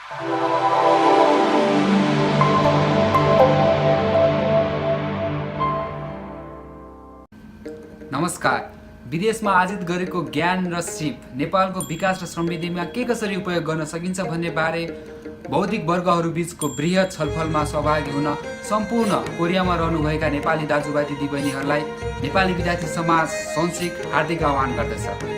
नमस्कार। विदेशमा आर्जित गरेको ज्ञान र सिप नेपालको विकास र समृद्धिमा के कसरी उपयोग गर्न सकिन्छ भन्ने बारे बौद्धिक वर्गहरू बीचको बृहत छलफलमा सहभागी हुन सम्पूर्ण कोरियामा रहनुभएका नेपाली दाजुभाइ दिदीबहिनीहरूलाई नेपाली विद्यार्थी समाज सन्सिक हार्दिक आह्वान गर्दछ।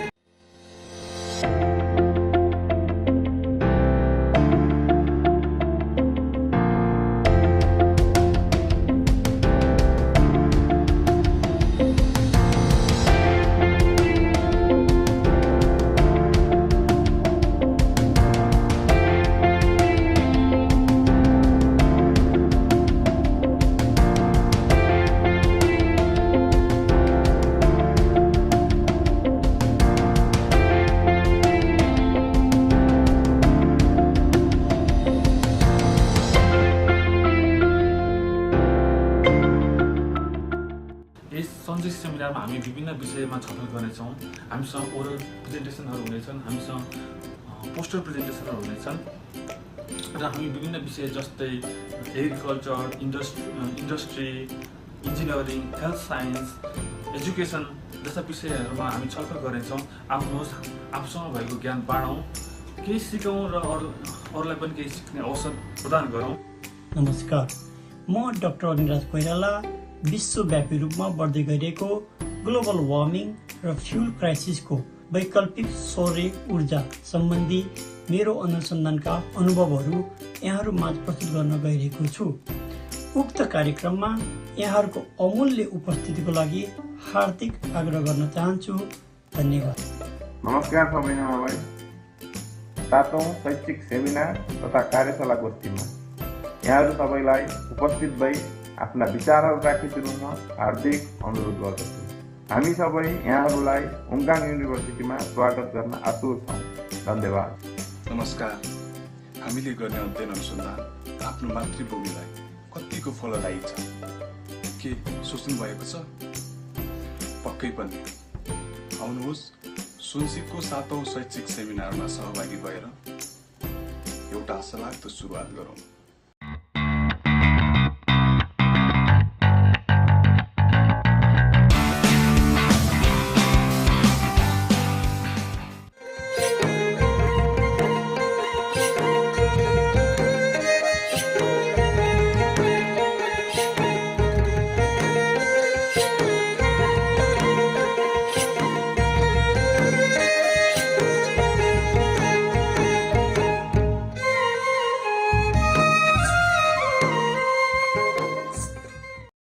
सन्सिक सेमिनारमा हामी विभिन्न विषयमा छलफल गर्नेछौँ। हामीसँग ओरल प्रेजेन्टेसनहरू हुनेछन्, हामीसँग पोस्टर प्रेजेन्टेसनहरू हुनेछन् र हामी विभिन्न विषय जस्तै agriculture, industry, engineering, health science, education जस्ता विषयहरूमा हामी छलफल गर्नेछौँ। आफूसँग भएको ज्ञान बाँडौँ, केही सिकौँ र अरूलाई पनि केही सिक्ने अवसर प्रदान गरौँ। नमस्कार, म डाक्टर अनिराज कोइराला विश्वव्यापी रूपमा बढ्दै गइरहेको ग्लोबल वार्मिङ र फ्युल क्राइसिसको वैकल्पिक सौर्य ऊर्जा सम्बन्धी मेरो अनुसन्धानका अनुभवहरू यहाँहरू माझ प्रस्तुत गर्न गइरहेको छु। उक्त कार्यक्रममा यहाँहरूको अमूल्य उपस्थितिको लागि हार्दिक आग्रह गर्न चाहन्छु। धन्यवाद। नमस्कार सबैजनालाई। 7औं शैक्षिक सेमिनार तथा कार्यशाला गोष्ठीमा यहाँहरू सबैलाई उपस्थित भई आफ्ना विचारहरू राखिदिनु म हार्दिक अनुरोध गर्दछु। हामी सबै यहाँहरूलाई वोङ्क्वाङ युनिभर्सिटीमा स्वागत गर्न आतुर छौँ। धन्यवाद। नमस्कार। हामीले गर्ने अध्ययन अनुसन्धान आफ्नो मातृभूमिलाई कतिको फलदायी छ के सोच्नु भएको छ? पक्कै पनि। आउनुहोस् सोन्सिकको 7औं शैक्षिक सेमिनारमा सहभागी भएर एउटा आशालाग्दो सुरुवात गरौँ।